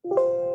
Agencies.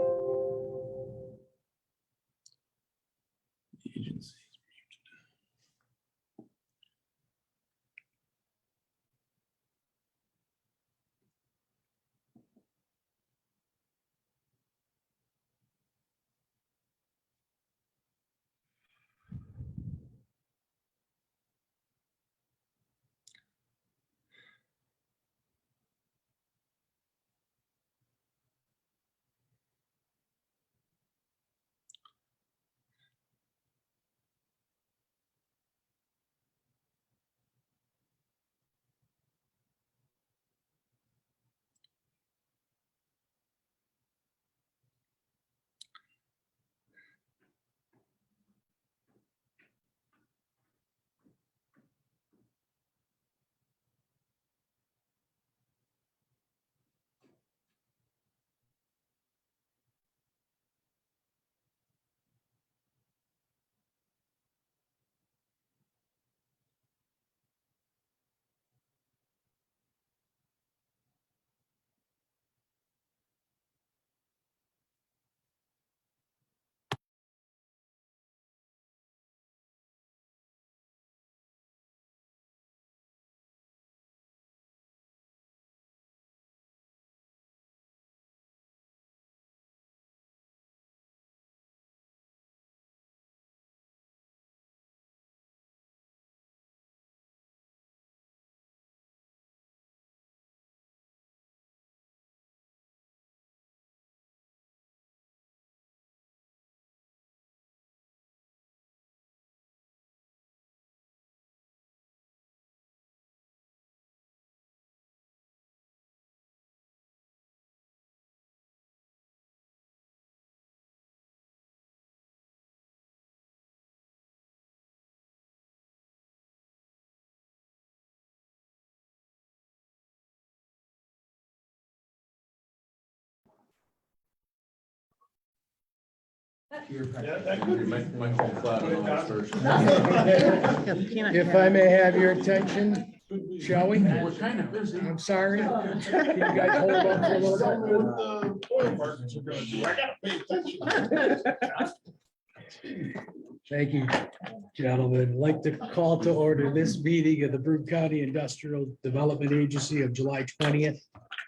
If I may have your attention, shall we? We're kind of busy. I'm sorry. Can you guys hold on for a little bit? Thank you, gentlemen. I'd like to call to order this meeting of the Broome County Industrial Development Agency of July 20th,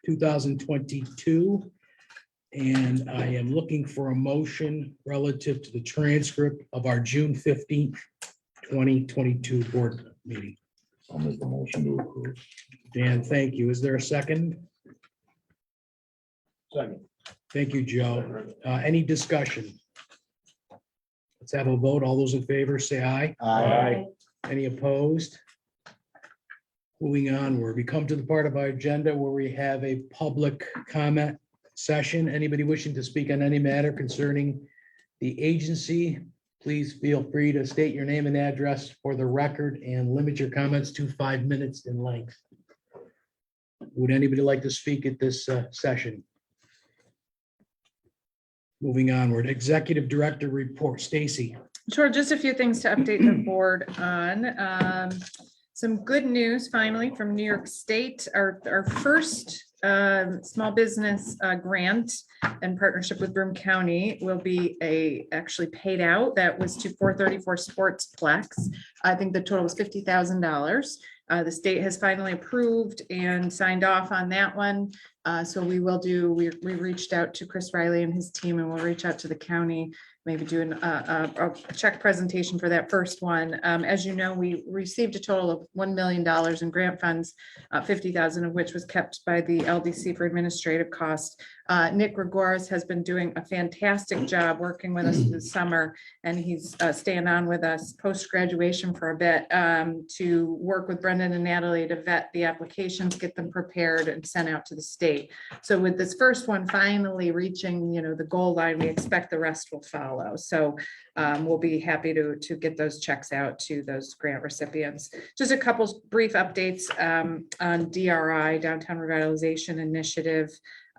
2022. And I am looking for a motion relative to the transcript of our June 15th, 2022 board meeting. I'll make a motion to approve. Dan, thank you. Is there a second? Second. Thank you, Joe. Any discussion? Let's have a vote. All those in favor, say aye. Aye. Any opposed? Moving onward, we come to the part of our agenda where we have a public comment session. Anybody wishing to speak on any matter concerning the agency, please feel free to state your name and address for the record and limit your comments to 5 minutes in length. Would anybody like to speak at this session? Moving onward, Executive Director report, Stacy. Sure, just a few things to update the board on. Some good news finally from New York State. Our first small business grant in partnership with Broome County will be actually paid out. That was to 434 Sportsplex. I think the total was $50,000. The state has finally approved and signed off on that one. So we reached out to Chris Riley and his team, and we'll reach out to the county, maybe do a check presentation for that first one. As you know, we received a total of $1 million in grant funds, 50,000 of which was kept by the LDC for administrative costs. Nick Gregoris has been doing a fantastic job working with us this summer, and he's staying on with us post-graduation for a bit to work with Brendan and Natalie to vet the applications, get them prepared and sent out to the state. So with this first one finally reaching, the goal line, we expect the rest will follow. So we'll be happy to get those checks out to those grant recipients. Just a couple brief updates on DRI, Downtown Revitalization Initiative.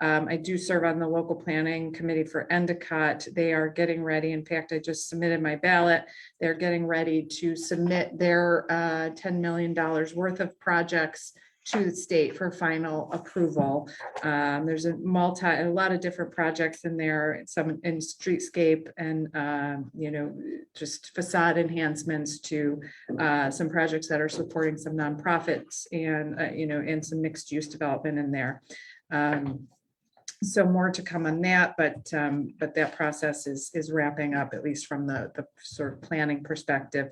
I do serve on the local planning committee for Endicott. They are getting ready. In fact, I just submitted my ballot. They're getting ready to submit their $10 million worth of projects to the state for final approval. There's a lot of different projects in there, some in streetscape and, just facade enhancements to some projects that are supporting some nonprofits and, and some mixed use development in there. So more to come on that, but that process is wrapping up, at least from the sort of planning perspective.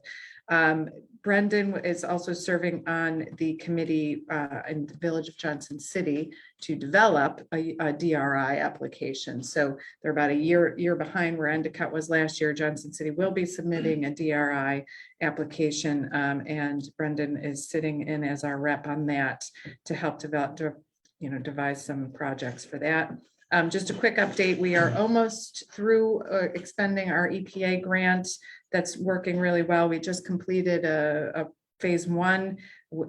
Brendan is also serving on the committee in the Village of Johnson City to develop a DRI application. So they're about a year behind where Endicott was last year. Johnson City will be submitting a DRI application, and Brendan is sitting in as our rep on that to help devise some projects for that. Just a quick update, we are almost through expending our EPA grant. That's working really well. We just completed a phase 1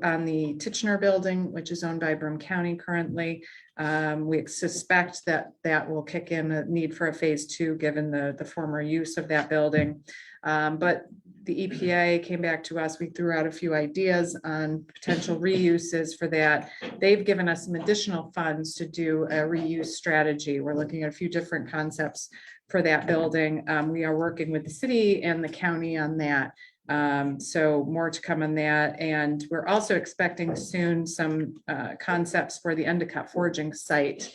on the Titchener building, which is owned by Broome County currently. We suspect that will kick in a need for a phase 2, given the former use of that building. But the EPA came back to us. We threw out a few ideas on potential reuses for that. They've given us some additional funds to do a reuse strategy. We're looking at a few different concepts for that building. We are working with the city and the county on that. So more to come on that. And we're also expecting soon some concepts for the Endicott forging site.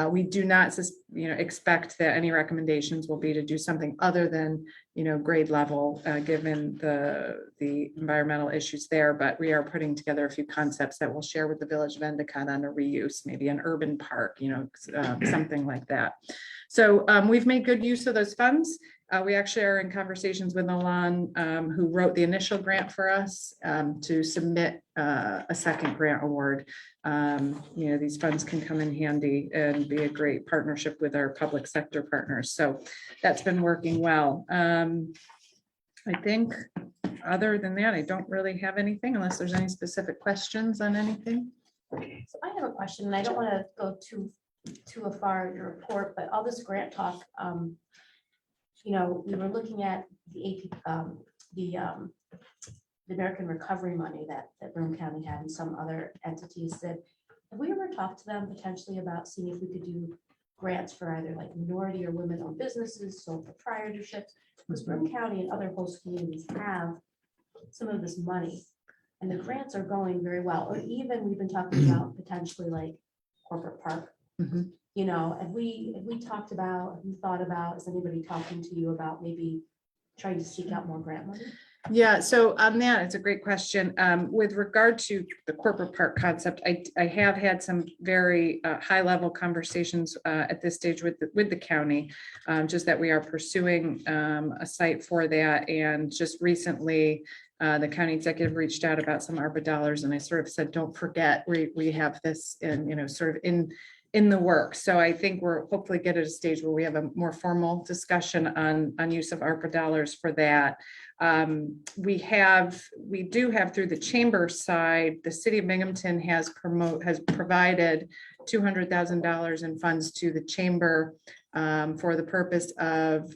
We do not, expect that any recommendations will be to do something other than, grade level, given the environmental issues there. But we are putting together a few concepts that we'll share with the Village of Endicott on a reuse, maybe an urban park, something like that. So we've made good use of those funds. We actually are in conversations with Milan, who wrote the initial grant for us, to submit a second grant award. These funds can come in handy and be a great partnership with our public sector partners. So that's been working well. I think other than that, I don't really have anything unless there's any specific questions on anything. So I have a question, and I don't want to go too far in your report, but all this grant talk, we were looking at the American Recovery money that Broome County had and some other entities. That have we ever talked to them potentially about seeing if we could do grants for either like minority or women-owned businesses, sole proprietorships? Because Broome County and other host communities have some of this money, and the grants are going very well. Or even we've been talking about potentially like corporate park. Mm-hmm. Have we thought about, is anybody talking to you about maybe trying to seek out more grant money? Yeah, so on that, it's a great question. With regard to the corporate park concept, I have had some very high level conversations at this stage with the county, just that we are pursuing a site for that. And just recently, the county executive reached out about some ARPA dollars, and I sort of said, don't forget, we have this in, sort of in the works. So I think we're hopefully get at a stage where we have a more formal discussion on use of ARPA dollars for that. We do have through the chamber side, the city of Binghamton has provided $200,000 in funds to the chamber for the purpose of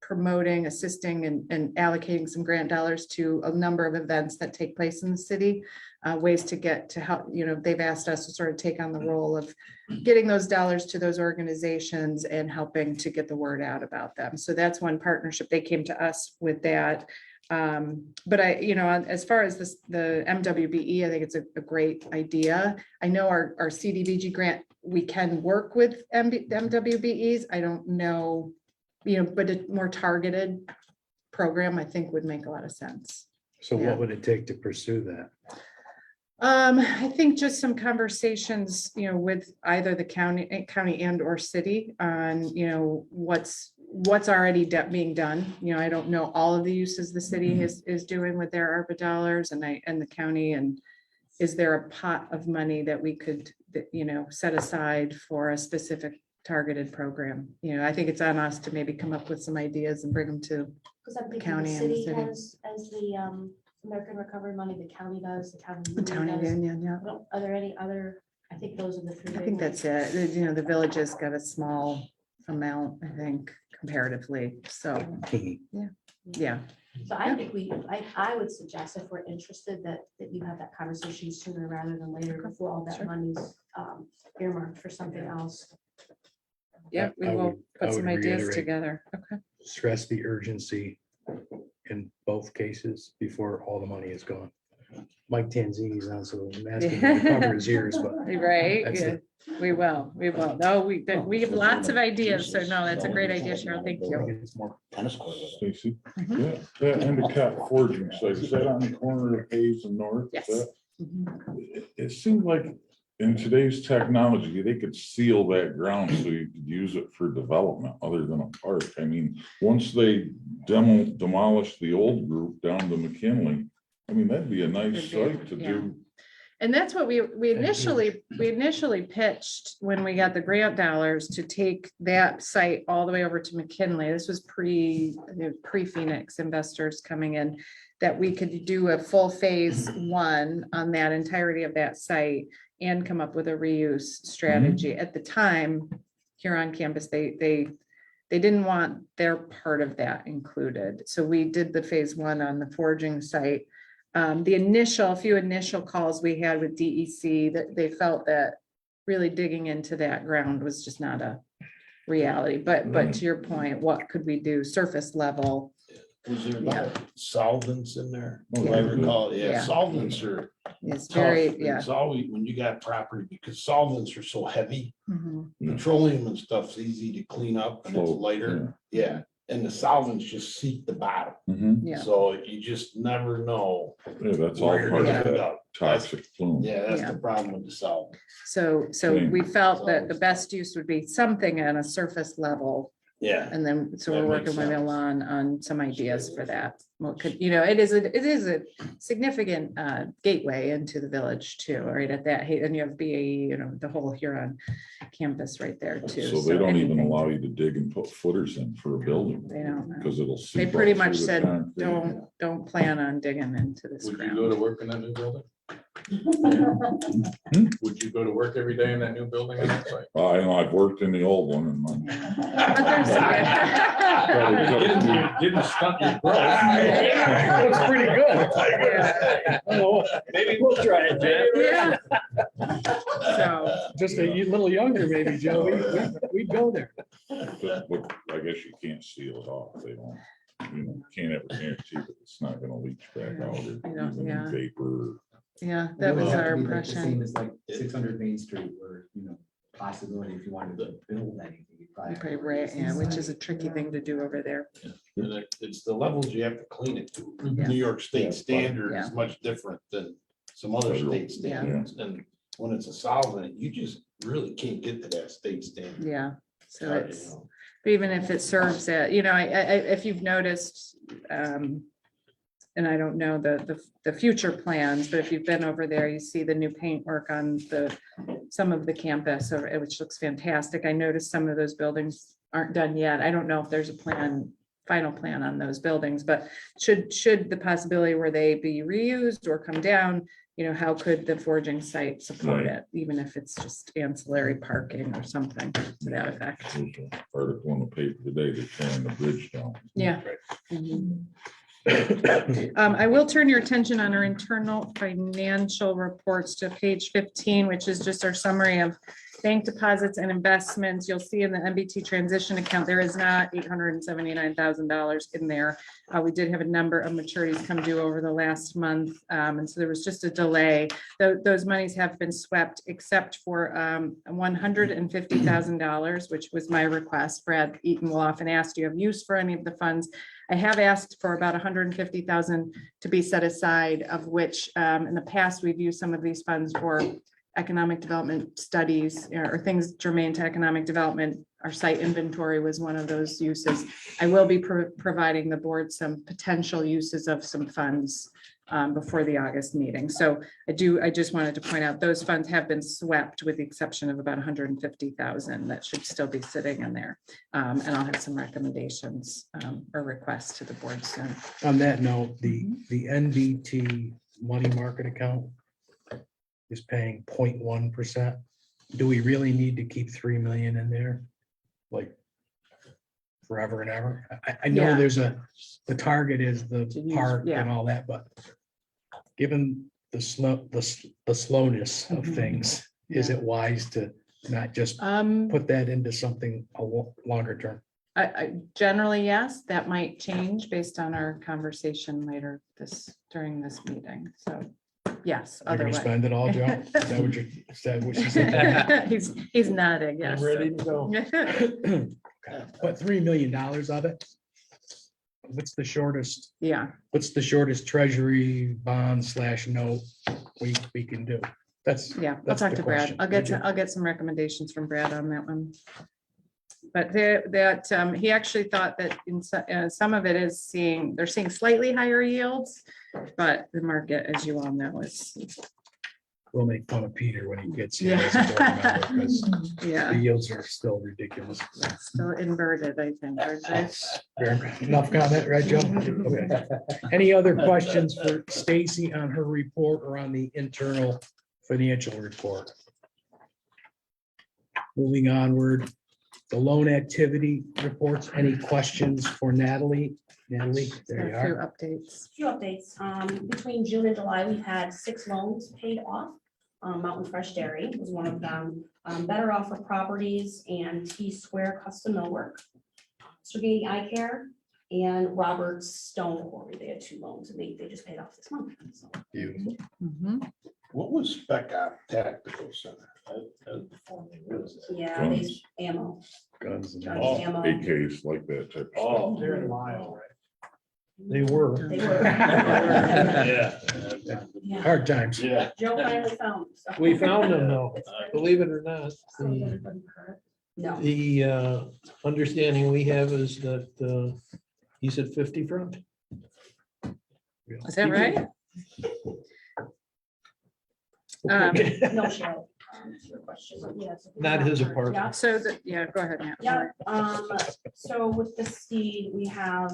promoting, assisting, and allocating some grant dollars to a number of events that take place in the city. Ways to get to help, they've asked us to sort of take on the role of getting those dollars to those organizations and helping to get the word out about them. So that's one partnership. They came to us with that. But as far as the MWBE, I think it's a great idea. I know our CDBG grant, we can work with MWBEs. I don't know, but a more targeted program, I think, would make a lot of sense. So what would it take to pursue that? I think just some conversations, with either the county and or city on, what's already being done. I don't know all of the uses the city is doing with their ARPA dollars and the county, and is there a pot of money that we could, set aside for a specific targeted program? I think it's on us to maybe come up with some ideas and bring them to Because I'm thinking county the and city city. has as the American Recovery money, the county does, the county. the county does. union. Yeah. Well, are there any other? I think those are the three. I big think ones. that's it. The villages got a small amount, I think, comparatively. So, yeah. So I think I would suggest if we're interested that you have that conversation sooner rather than later before all that Sure. money's earmarked for something else. Yeah, we I will would put some ideas reiterate. together. Okay. Stress the urgency in both cases before all the money is gone. Mike Tanzini's on, so I'm asking him to cover his ears, but Right, That's yeah, it. we will. No, we have lots of ideas, so no, that's a great idea, Cheryl, thank I you. think it's more. Tennis court. Stacy, Mhm. yeah, that handicap forging site, is that on the corner of Hayes and North? Is Yes. that- Mhm. It seemed like in today's technology, they could seal that ground so you could use it for development other than a park. I mean, once they demolish the old group down to McKinley, I mean, that'd be a nice Could be, site to yeah. do. And that's what we initially pitched when we got the grant dollars to take that site all the way over to McKinley. This was pre-Phoenix investors coming in, that we could do a full phase one on that entirety of that site and come up with a reuse strategy. At the time, here on campus, they didn't want their part of that included. So we did the phase one on the forging site. Few initial calls we had with DEC, that they felt that really digging into that ground was just not a reality. But to your point, what could we do surface level? Was there Yeah. not solvents in there? Oh, If I yeah. recall, Yeah. yeah, solvents are It's tough. very, yeah. It's always, when you got property, because solvents are so heavy, Mhm. petroleum and stuff's easy to clean up and it's Float, lighter. Yeah, and the solvents just seep the bottom. Mhm. Yeah. So you just never know. Yeah, that's all where you're part gonna of end that up. toxic plume. Yeah, that's Yeah. the problem with the solvent. So Same. we felt that the Solvents. best use would be something on a surface level. Yeah. And then, so we're That working makes with sense. Ilan on some ideas for that. What could, it is a significant gateway into the village too, right at that, and you have BAE, the whole Huron campus right there too. So they don't even anything- allow you to dig and put footers in for a building. They don't know. Because it'll. They seep pretty up much through the said, concrete. don't plan on digging into this Would you go ground. to work in that new building? Hmm? Would you go to work every day in that new building on that site? I know, I've worked in the old one and But there's- Didn't stunt your growth. That's pretty good. Oh, Maybe we'll try it, Yeah. So, just a little younger, maybe, Joe. We'd go there. but I guess you can't seal it off. They don't, can't ever guarantee that it's not gonna leach back out or Yeah, even yeah. in vapor. yeah, that was our impression. Same as like 600 Main Street where, possibility if you wanted to build anything. you'd probably have to Pretty work rare, this yeah, which is a inside. tricky thing to do over there. And it's the levels you have to clean it to. Yeah. New York Yeah. State standard Yeah. is much different than some other Federal. state Yeah. standards. And when it's a solvent, you just really can't get to that state standard. Yeah, so Hard to it's, know. even if it serves it, if you've noticed, and I don't know the future plans, but if you've been over there, you see the new paintwork on some of the campus, which looks fantastic. I noticed some of those buildings aren't done yet. I don't know if there's a final plan on those buildings, but should the possibility where they be reused or come down, how could the forging site support Right. it, even if it's just ancillary parking or something to that effect. There's an article in the paper today, they're tearing the bridge down. Yeah. Mhm. I will turn your attention on our internal financial reports to page 15, which is just our summary of bank deposits and investments. You'll see in the MBT transition account, there is not $879,000 in there. We did have a number of maturities come due over the last month. And so there was just a delay. Those monies have been swept except for $150,000, which was my request. Brad Eaton will often ask, do you have use for any of the funds? I have asked for about $150,000 to be set aside, of which in the past, we've used some of these funds for economic development studies or things germane to economic development. Our site inventory was one of those uses. I will be providing the board some potential uses of some funds before the August meeting. So I just wanted to point out those funds have been swept with the exception of about 150,000 that should still be sitting in there. And I'll have some recommendations or requests to the board soon. On that note, the NBT money market account is paying 0.1%. Do we really need to keep 3 million in there? Like, forever and ever. I know Yeah. there's the target is the To use- park yeah. and all that, but given the slowness of Mhm. things, is Yeah. it wise to not just Um, put that into something longer term? I generally, yes, that might change based on our conversation later during this meeting. So, yes, You're gonna otherwise. spend it all, Joe? Is that what she said? He's nodding, yes. I'm ready to go. But $3 million of it? What's the shortest Yeah, treasury bond / note we can do? That's, yeah, I'll That's talk the to Brad. question. I'll get some recommendations from Brad on that one. But he actually thought that in some of it is they're seeing slightly higher yields, but the market, as you all know, is, we'll make fun of Peter when he gets here. as a board yeah. member, 'cause The Yeah, yields are still ridiculous. still inverted, I think. aren't they? Enough comment, right, Joe? Okay. Any other questions for Stacy on her report or on the internal financial report? Moving onward, the loan activity reports. Any questions for Natalie? Natalie, there you A few are. updates. Few updates. Between June and July, we've had 6 loans paid off. Mountain Fresh Dairy was one of them. Better Offer Properties and T Square Custom Millwork. Sergini Eye Care and Roberts Stone Quarry. They had 2 loans and they just paid off this month. So, Beautiful. Mhm. What was Spec Op Tactical Center? yeah, they ammo. Guns and Johnny all. ammo. AKs like that type of Oh, stuff. they're in Lyle, right? They were. They were. Yeah. Hard times. Yeah. Joe finally found them. so. We found them though, It's great. believe it or not. So is everybody correct? No. The understanding we have is that he said 50 front. Is that right? No shell. To your question, but yes. Not his apartment. Yeah. So, yeah, go ahead, Matt. Yeah, so with the seed, we have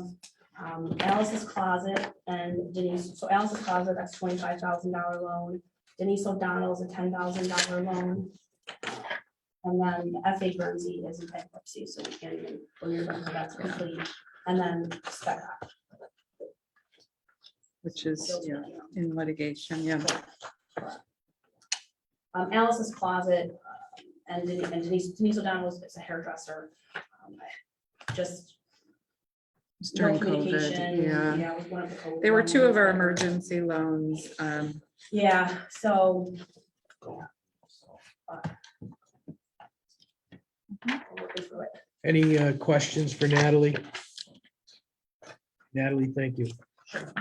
Alice's Closet and Denise, so Alice's Closet, that's $25,000 loan. Denise O'Donnell's a $10,000 loan. And then F.A. Guernsey is in bankruptcy, so we can't even, that's complete. And then Spec Op. Which is, yeah, in litigation, yeah. Alice's Closet and Denise O'Donnell is a hairdresser. Just It's no during communication. COVID, yeah. It was one of the COVID They were 2 of our ones. emergency loans. Yeah, so. We're working through it. Any questions for Natalie? Natalie, thank you.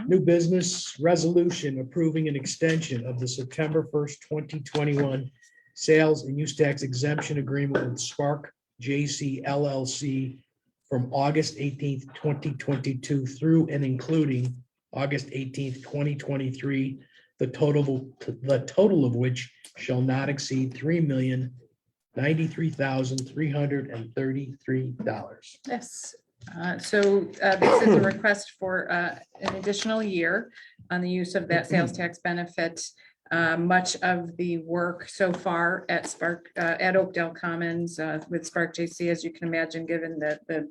New business resolution approving an extension of the September 1st, 2021 sales and use tax exemption agreement with Spark JC LLC from August 18th, 2022 through and including August 18th, 2023, the total of which shall not exceed $3,093,333. Yes. So this is a request for an additional year on the use of that sales tax benefit. Much of the work so far at Spark, at Oakdale Commons with Spark JC, as you can imagine, given the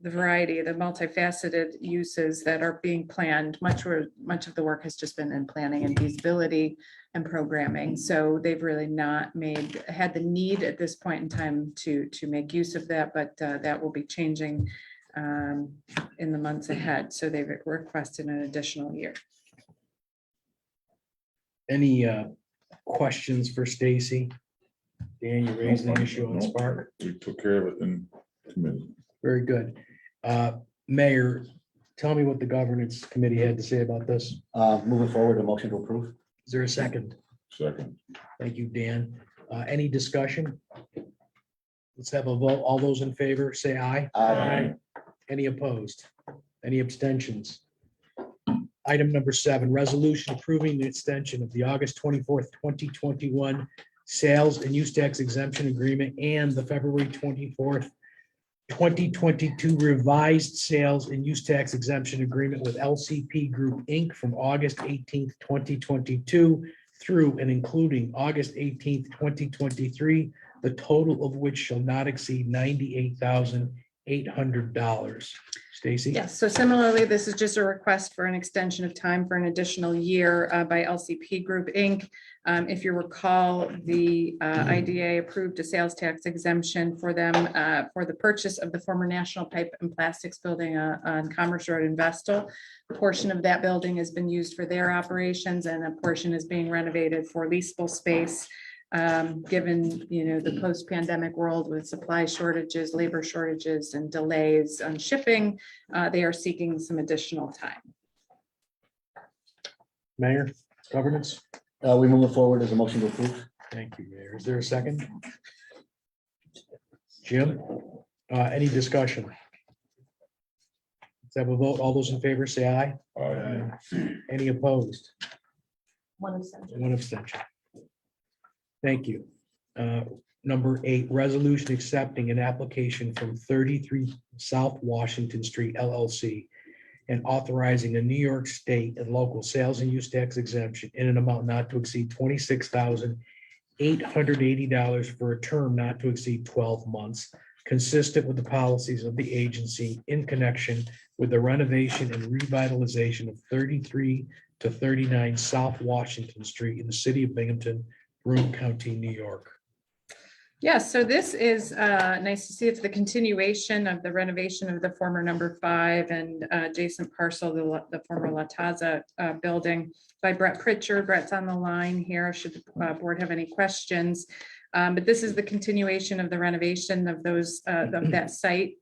variety, the multifaceted uses that are being planned, much of the work has just been in planning and feasibility and programming. So they've really not had the need at this point in time to make use of that, but that will be changing in the months ahead. So they've requested an additional year. Any questions for Stacy? Dan, you raised the issue on Spark. We took care of it in committee. Very good. Mayor, tell me what the governance committee had to say about this. Moving forward, a motion to approve. Is there a second? Second, Thank you, Dan. Any discussion? Let's have a vote. All those in favor, say aye. Aye. Any opposed? Any abstentions? Item number 7, resolution approving the extension of the August 24th, 2021 sales and use tax exemption agreement and the February 24th, 2022 revised sales and use tax exemption agreement with LCP Group, Inc. from August 18th, 2022 through and including August 18th, 2023, the total of which shall not exceed $98,800. Stacy? Yes, so similarly, this is just a request for an extension of time for an additional year by LCP Group, Inc. If you recall, the IDA approved a sales tax exemption for them for the purchase of the former National Pipe and Plastics Building on Commerce Road in Vestal. A portion of that building has been used for their operations and a portion is being renovated for leasable space. Given, the post-pandemic world with supply shortages, labor shortages, and delays on shipping, they are seeking some additional time. Mayor, governance? We move it forward as a motion to approve. Thank you, Mayor. Is there a second? Jim, any discussion? Let's have a vote. All those in favor say aye. Any opposed? One extension. One abstention. Thank you. Number 8, resolution accepting an application from 33 South Washington Street LLC and authorizing a New York State and local sales and use tax exemption in an amount not to exceed $26,880 for a term not to exceed 12 months, consistent with the policies of the agency in connection with the renovation and revitalization of 33 to 39 South Washington Street in the city of Binghamton, Broome County, New York. Yes, so this is nice to see. It's the continuation of the renovation of the former number 5 and adjacent parcel, the former La Taza building by Brett Pritchard. Brett's on the line here. Should the board have any questions? But this is the continuation of the renovation of that site.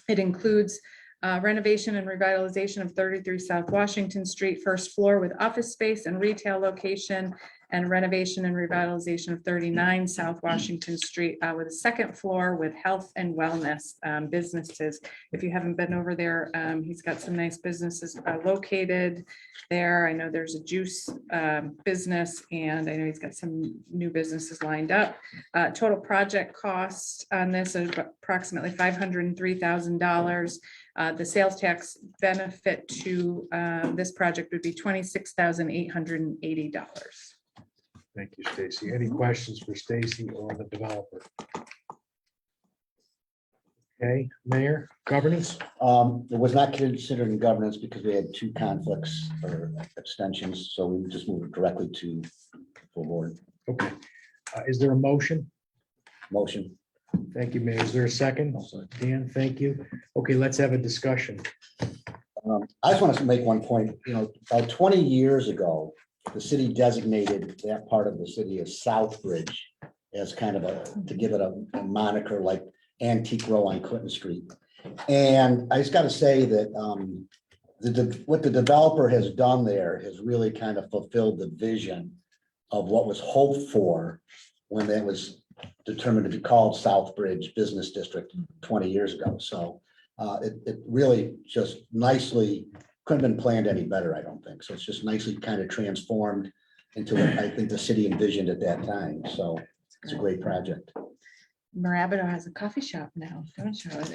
It includes renovation and revitalization of 33 South Washington Street, first floor with office space and retail location, and renovation and revitalization of 39 South Washington Street with a second floor with health and wellness businesses. If you haven't been over there, he's got some nice businesses located there. I know there's a juice business, and I know he's got some new businesses lined up. Total project cost on this is approximately $503,000. The sales tax benefit to this project would be $26,880. Thank you, Stacy. Any questions for Stacy or the developer? Okay, Mayor, governance? It was not considered in governance because we had 2 conflicts or abstentions, so we just moved directly to full board. Okay. Is there a motion? Motion. Thank you, Mayor. Is there a second? Dan, thank you. Okay, let's have a discussion. I just want to make one point, about 20 years ago, the city designated that part of the city as Southbridge as kind of to give it a moniker like Antique Row on Clinton Street. And I just got to say that what the developer has done there has really kind of fulfilled the vision of what was hoped for when that was determined to be called Southbridge Business District 20 years ago. So it really just nicely couldn't have been planned any better, I don't think. So it's just nicely kind of transformed into what I think the city envisioned at that time. So it's a great project. Marabito has a coffee shop now. Don't show it.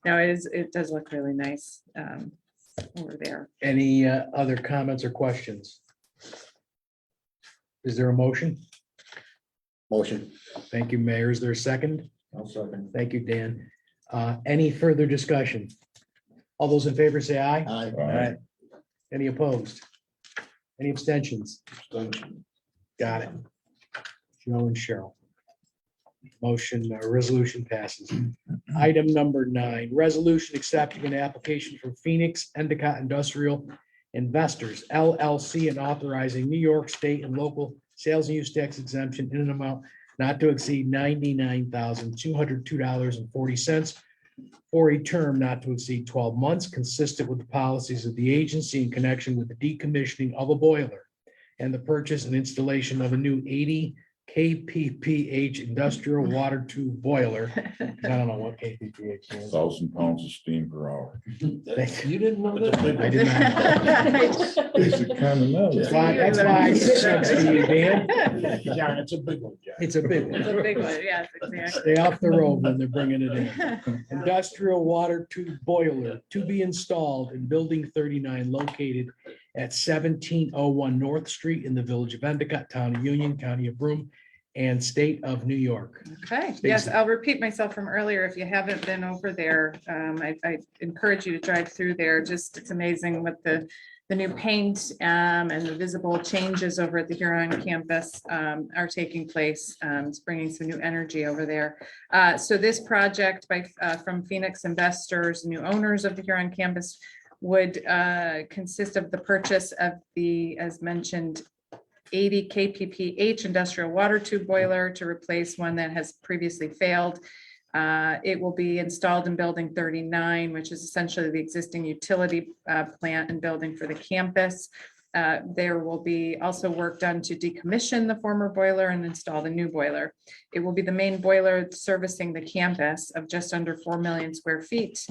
No, it does look really nice over there. Any other comments or questions? Is there a motion? Motion. Thank you, Mayor. Is there a second? I'll second. Thank you, Dan. Any further discussion? All those in favor say aye. Aye. Any opposed? Any abstentions? Abstention. Got it. Joe and Cheryl. Motion, resolution passes. Item number 9, resolution accepting an application from Phoenix Endicott Industrial Investors LLC and authorizing New York State and local sales and use tax exemption in an amount not to exceed $99,202.40 for a term not to exceed 12 months, consistent with the policies of the agency in connection with the decommissioning of a boiler and the purchase and installation of a new 80 KPPH industrial water tube boiler. I don't know what KPPH is. 1,000 pounds of steam per hour. You didn't know that? I did not know. Basic common knowledge. That's why I said to you, Dan. Yeah, it's a big one, Jack. It's a big one. It's a big one, yes, exactly. Stay off the road when they're bringing it in. Industrial water tube boiler to be installed in building 39 located at 1701 North Street in the Village of Endicott, Town of Union, County of Broome, and State of New York. Okay, yes, Stacy. I'll repeat myself from earlier. If you haven't been over there, I encourage you to drive through there. Just, it's amazing what the new paint and the visible changes over at the Huron campus are taking place. It's bringing some new energy over there. So this project from Phoenix investors, new owners of the Huron campus, would consist of the purchase of the, as mentioned, 80 kpph industrial water tube boiler to replace one that has previously failed. It will be installed in building 39, which is essentially the existing utility plant and building for the campus. There will be also work done to decommission the former boiler and install the new boiler. It will be the main boiler servicing the campus of just under 4 million square feet.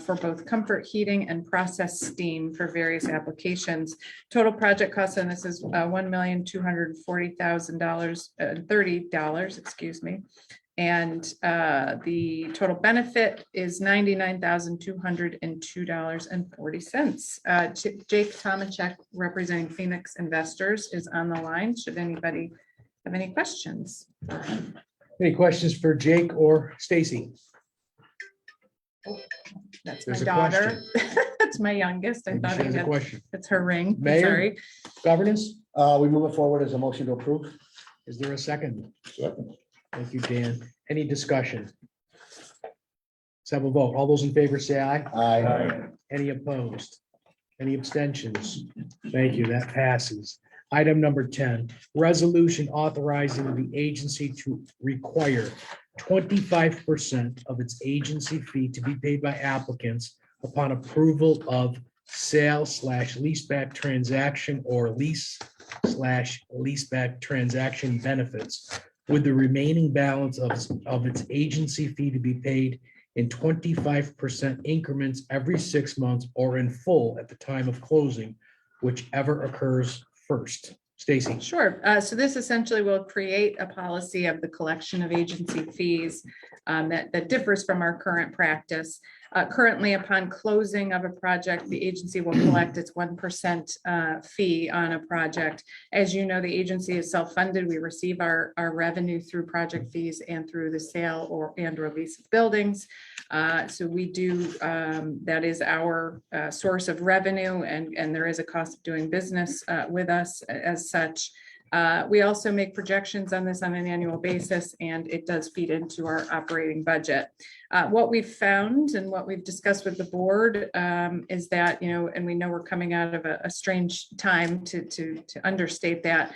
For both comfort heating and process steam for various applications. Total project cost on this is $1,240,030, excuse me. And the total benefit is $99,202.40. Jake Tomachek, representing Phoenix Investors, is on the line. Should anybody have any questions? Any questions for Jake or Stacy? That's my There's a daughter. That's my youngest. I Maybe thought she I has a had, question. that's her ring. I'm Mayor? Sorry. Governance, We move it forward as a motion to approve. is there a second? Second. Thank you, Dan. Any discussion? Let's have a vote. All those in favor say aye. Aye. Any opposed? Any abstentions? Thank you. That passes. Item number 10, resolution authorizing the agency to require 25% of its agency fee to be paid by applicants upon approval of sale/leaseback transaction or lease/leaseback transaction benefits, with the remaining balance of its agency fee to be paid in 25% increments every 6 months or in full at the time of closing, whichever occurs first. Stacy. Sure. So this essentially will create a policy of the collection of agency fees that differs from our current practice. Currently, upon closing of a project, the agency will collect its 1% fee on a project. As you know, the agency is self-funded. We receive our revenue through project fees and through the sale or lease of buildings. So we do, that is our source of revenue, and there is a cost of doing business with us as such. We also make projections on this on an annual basis, and it does feed into our operating budget. What we've found and what we've discussed with the board is that, and we know we're coming out of a strange time to understate that.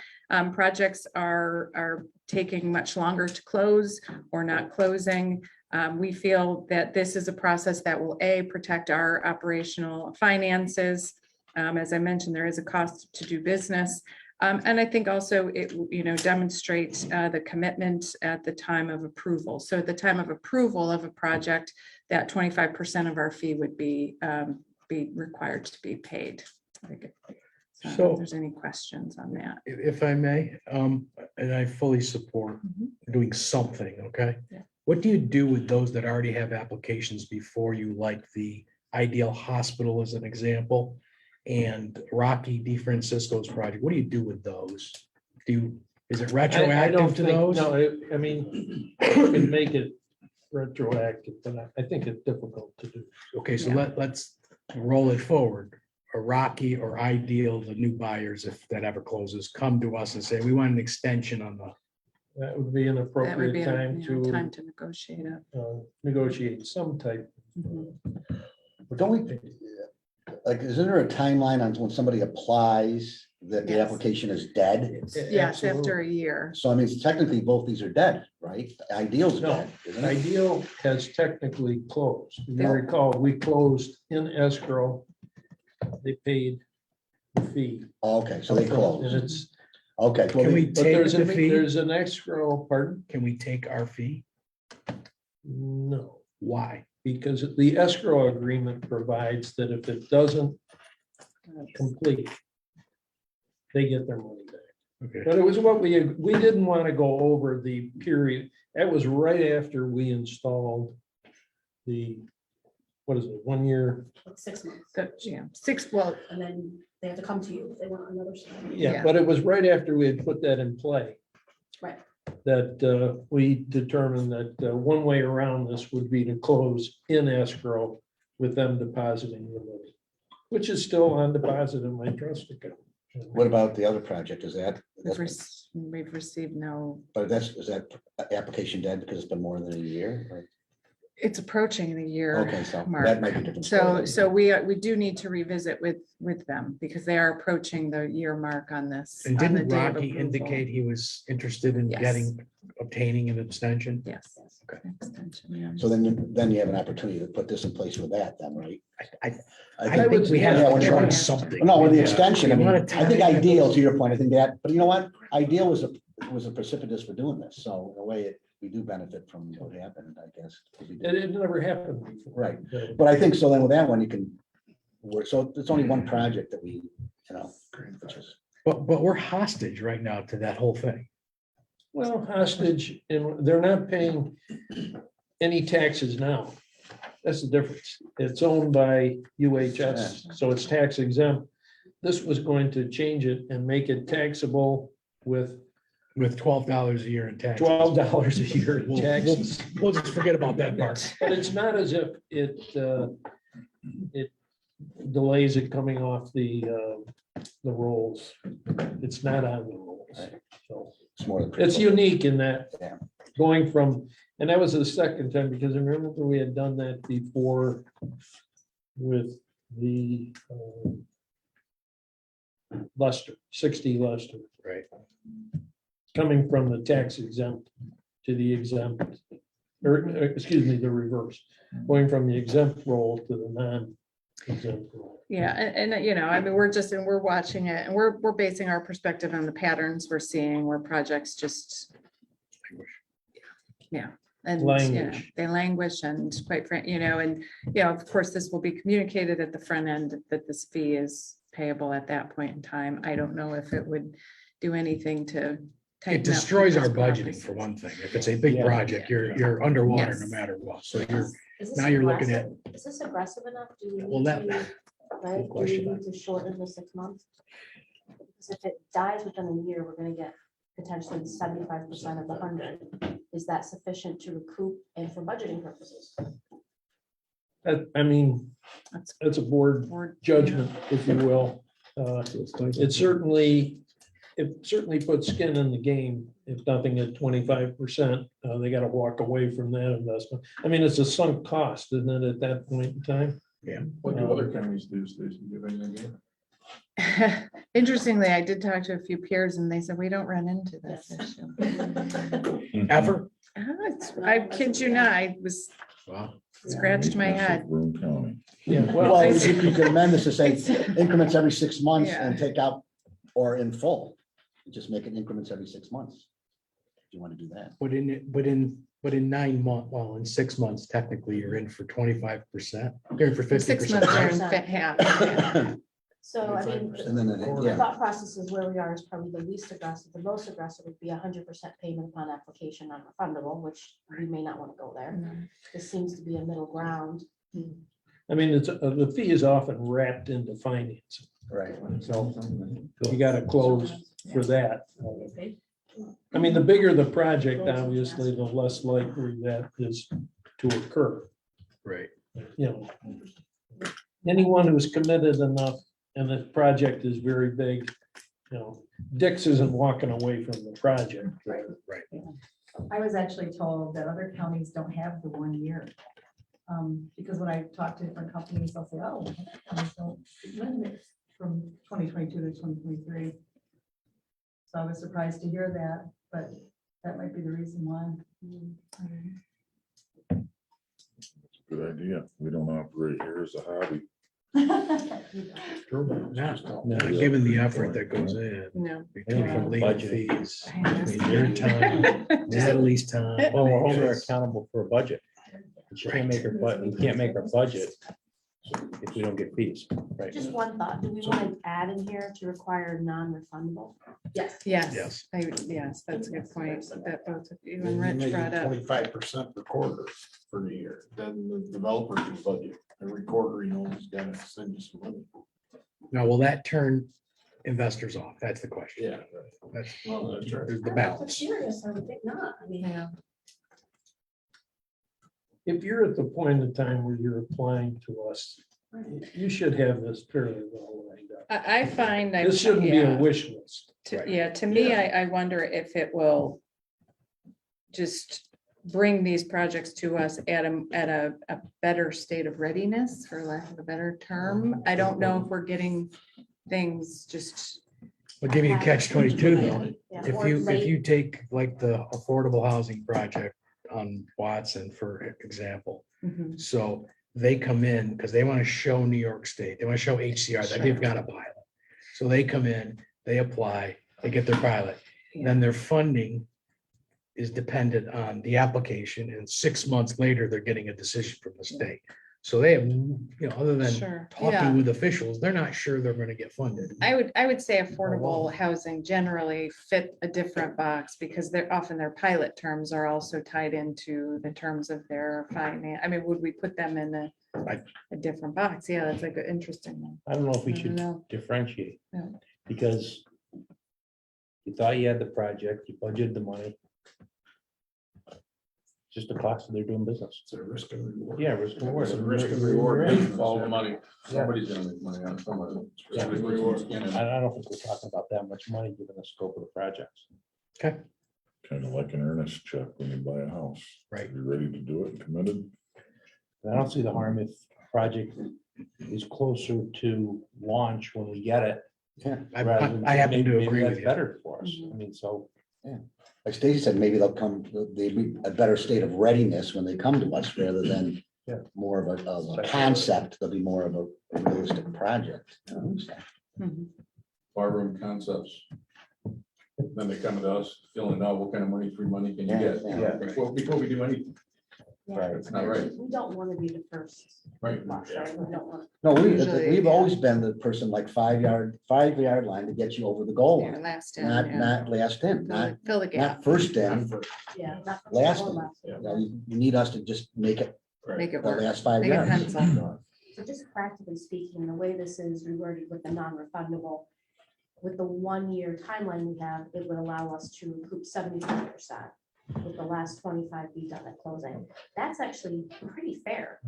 Projects are taking much longer to close or not closing. We feel that this is a process that will protect our operational finances. As I mentioned, there is a cost to do business. And I think also it, demonstrates the commitment at the time of approval. So at the time of approval of a project, that 25% of our fee would be required to be paid. So if there's any questions on that. If I may, and I fully support doing something, okay? Yeah. What do you do with those that already have applications before you, like the Ideal Hospital as an example, and Rocky DeFrancisco's project? What do you do with those? Is it I don't retroactive to think, those? no, I mean, you can make it retroactive, but I think it's difficult to do. Okay, so Yeah. let's roll it forward. A Rocky or Ideal, the new buyers, if that ever closes, come to us and say, we want an extension on the. That would be an That would be appropriate time time to to negotiate it. negotiate some type. Mhm. But don't we, like, isn't there a timeline on when somebody applies that the Yes. application is dead? Yes, after a year. So I mean, technically, both these are dead, right? Ideal's No. dead, isn't it? Ideal has technically closed. You Yeah. recall, we closed in escrow. They paid the fee. Okay, so they And closed. it's, Okay. well, Can we they- but take there's the fee? there's an escrow, pardon? Can we take our fee? No, Why? because the escrow agreement provides that if it doesn't complete, they get their money back. Okay, But it was what we didn't want to go over the period. That was right after we installed the what is it, 1 year? Like 6 months. Yeah, six, well, And then they have to come to you if they want another. Yeah, Yeah. but it was right after we had put that in play. Right. That we determined that one way around this would be to close in escrow with them depositing the money, which is still on deposit in my trust account. What about the other project? Is that, we've received no, but is that application dead because it's been more than a year? or- it's approaching the year. Okay, so Mark. that might be different. So we do need to revisit with them because they are approaching the year mark on this. And on the didn't day of Rocky approval. indicate he was interested in Yes. obtaining an extension? Yes. Okay. Extension, yeah. So then you have an opportunity to put this in place with that then, right? I think- think we have Yeah, to when try you're- something. No, with the Yeah. extension, I We mean, wanna I think tie- ideal, to your point, I think that, but you know what? Ideal was a precipitous for doing this, so in a way, we do benefit from what happened, I guess. It never happened before. Right. But I think so then with that one, you can, so it's only one project that we, which is, But we're hostage right now to that whole thing. Well, hostage, and they're not paying any taxes now. That's the difference. It's owned by UHS, so it's tax exempt. This was going to change it and make it taxable with With $12 a year in taxes. $12 a year in taxes. We'll just forget about that part. But it's not as if it delays it coming off the rolls. It's not on the rolls. So it's more. it's unique in that Yeah. going from, and that was the second time, because I remember we had done that before with the Lester, 60 Lester. Right. Coming from the tax exempt to the exempt, or excuse me, the reverse, going from the exempt role to the non-exempt role. Yeah, and you know, I mean, we're watching it and we're basing our perspective on the patterns we're seeing where projects just. Yeah. And you know, Languish. they languish and quite frank, and of course, this will be communicated at the front end that this fee is payable at that point in time. I don't know if it would do anything to. It tighten up destroys our people's budgeting promises. for one thing. If it's a big Yeah. project, you're underwater no Yes. matter what. So Is this now you're looking at- aggressive? Is this aggressive enough? Do we Well, need that- to, right? Do we question. need to shorten the 6 months? Because if it dies within a year, we're gonna get potentially 75% of the 100. Is that sufficient to recoup and for budgeting purposes? I mean, That's that's a board board judgment, if you will. It certainly puts skin in the game, if nothing at 25%, they gotta walk away from that investment. I mean, it's a sunk cost, isn't it, at that point in time? What do other counties do, Stacy? Do you have any idea? Interestingly, I did talk to a few peers and they said, we don't run into this issue. ever. I kid you not, I was Wow. scratched my That's head. Broome County. Yeah, Well, well, you could amend this to say It's- increments every 6 months Yeah. and take out, or in full, just make it increments every 6 months. If you want to do that. But in 9 months, well, in 6 months, technically, you're in for 25%. You're in for 6 50%. months, you're in right? half. Yeah. So I mean, And then, the yeah, thought process is where we are is probably the least aggressive. The most aggressive would be 100% payment upon application, non-refundable, which we may not want to go there. This seems to be a middle ground. I mean, it's, the fee is often wrapped into financing, right. so you gotta close for that. I mean, the bigger the project, obviously, the less likely that is to occur. Right. Anyone who's committed enough and the project is very big, Dix isn't walking away from the project. I was actually told that other counties don't have the 1 year. Because when I talk to different companies, they'll say, oh, companies don't limit it from 2022 to 2023. So I was surprised to hear that, but that might be the reason why. Good idea. We don't operate here as a hobby. Not given the effort that goes in No. between legal fees, Yeah. between your time, Natalie's time. Well, we're holding her accountable for a budget. She can't make her, you can't make her budget if we don't get fees. Right. Just one thought, do we want to add in here to require non-refundable? Yes. Yes, Yes. yes, that's a good point that both of you Then and you Rich make brought it up. 25% per quarter for the year, then the developer can budget every quarter, he's gotta send you some money. Now, will that turn investors off? That's the question. Yeah. That's Well, that's right. there's the balance. Serious, I would think not. I mean, Yeah, If you're at the point in time where you're applying to us, you should have this fairly well lined up. I find. This shouldn't be a yeah. wish list. Yeah, to me, I wonder if it will just bring these projects to us at a better state of readiness, for lack of a better term. I don't know if we're getting things just, I'll give you a catch 22 though. yeah, If or you, late. if you take like the affordable housing project on Watson, for example. Mhm. So they come in because they want to show New York State, they want to show HCR that they've got a pilot. So they come in, they apply, they get their pilot, then their funding is dependent on the application, and 6 months later, they're getting a decision from the state. So they have, other than sure, yeah. talking with officials, they're not sure they're going to get funded. I would say affordable housing generally fit a different box because they're often their pilot terms are also tied into the terms of their finance. I mean, would we put them in a different box? Yeah, that's like an interesting one. I don't know if we I don't should know. differentiate. Yeah. Because you thought you had the project, you budgeted the money. Just the cost of their doing business. It's a risk and reward. Yeah, risk and reward. It's a risk and reward. Follow the money. Somebody's gonna make money on some of it. Risk and reward. I don't think we're talking about that much money given the scope of the projects. Okay, Kind of like an earnest check when you buy a house. Right. You're ready to do it and committed. And I don't see the harm if project is closer to launch when we get it. Yeah, rather than- I happen to maybe agree with that's you. better for us. Mhm. I mean, so. like Stacy said, maybe they'll be a better state of readiness when they come to us rather than Yeah. more of a concept. They'll be more of a realistic project. Mhm. Barroom concepts. Then they come to us, filling out what kind of money, free money can you Yeah, get? yeah. Before we do anything. Yeah. That's not right. We don't want to be the first. Right. box, right? We don't want. No, Usually, we've yeah. always been the person like 5 yard line to get you over the goal Yeah, line. last in, Not, yeah. not last in, not, Fill the gap, not first in. Yeah. not- Last or one. last. You know, you need us to just make it make it the work. last 5 Make it yards. pencil. So just practically speaking, the way this is reworded with the non-refundable, with the 1 year timeline we have, it would allow us to recoup 75%. With the last 25 be done at closing. That's actually pretty fair.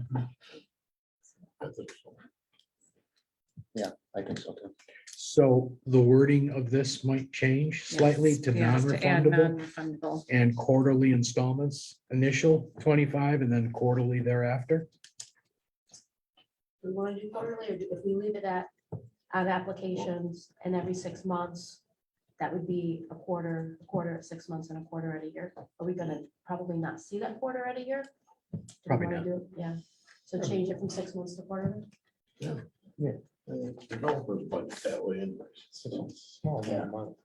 I think so too. so the wording of this might change slightly Yes, to yes, to add non-refundable non-refundable. and quarterly installments, initial 25 and then quarterly thereafter. We want to do quarterly, or if we leave it at applications and every 6 months, that would be a quarter at 6 months and a quarter at a year. Are we gonna probably not see that quarter at a year? Do we Probably wanna not. do it? Yeah, so change it from 6 months to quarterly? Developers budget that way anyways. Small amount of money.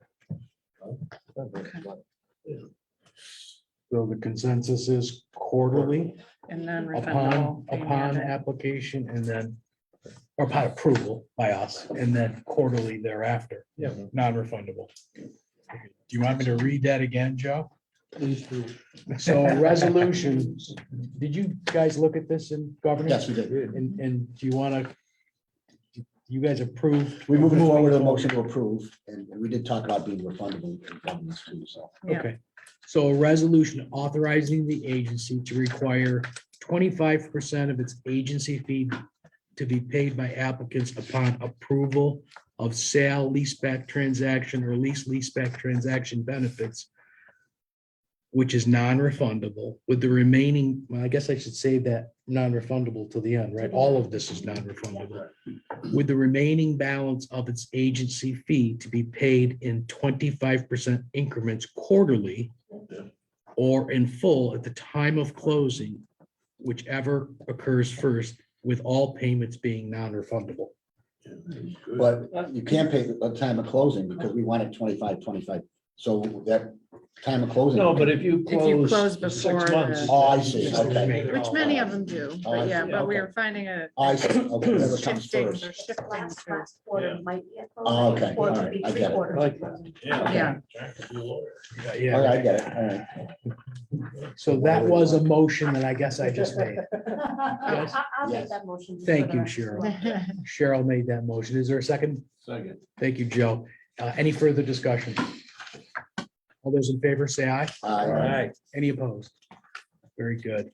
So the consensus is quarterly And upon, non-refundable. being upon added. application and then, or upon approval by us, and then quarterly thereafter. Yeah. Non-refundable. Do you want me to read that again, Joe? Please do. So a resolution, did you guys look at this in governance? Yes, we did. And do you want to, you guys approved? We moving forward with a motion to approve, and we did talk about being refundable in governments too, so. Yeah. Okay, so a resolution authorizing the agency to require 25% of its agency fee to be paid by applicants upon approval of sale, leaseback transaction, or leaseback transaction benefits, which is non-refundable, with the remaining, well, I guess I should say that non-refundable to the end, right? All of this is non-refundable. With the remaining balance of its agency fee to be paid in 25% increments quarterly or in full at the time of closing, whichever occurs first, with all payments being non-refundable. But you can't pay at the time of closing because we wanted 25. So that time of closing. No, but if you If you close close for before 6 months. the- Oh, I see, okay. Which many of them do, Oh, I but yeah, see, but we okay. were finding a. I see, okay, whatever comes Shifting, first. they're shifting Last to. quarter might be at Oh, closing, okay, or it all could right, be I three get it. quarters. Like of closing. Yeah. Yeah. All right, I get it, all right. So that was a motion that I guess I just made. Yes. I'll Yes. make that motion. just Thank for you, the- Cheryl. Cheryl made that motion. Is there a second? Second. Thank you, Joe. Any further discussion? All those in favor, say aye. Right. Any opposed? Very good.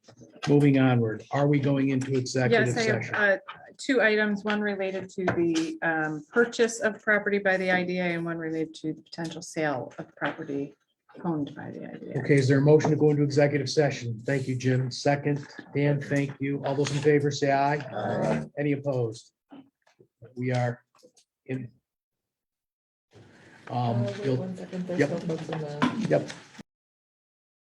Moving onward, are we going into executive Yes, I session? have two items, one related to the purchase of property by the IDA and one related to the potential sale of property owned by the IDA. Okay, is there a motion to go into executive session? Thank you, Jim. Second, Dan, thank you. All those in favor, say aye. Aye. Any opposed? We are in. Bill- Yep.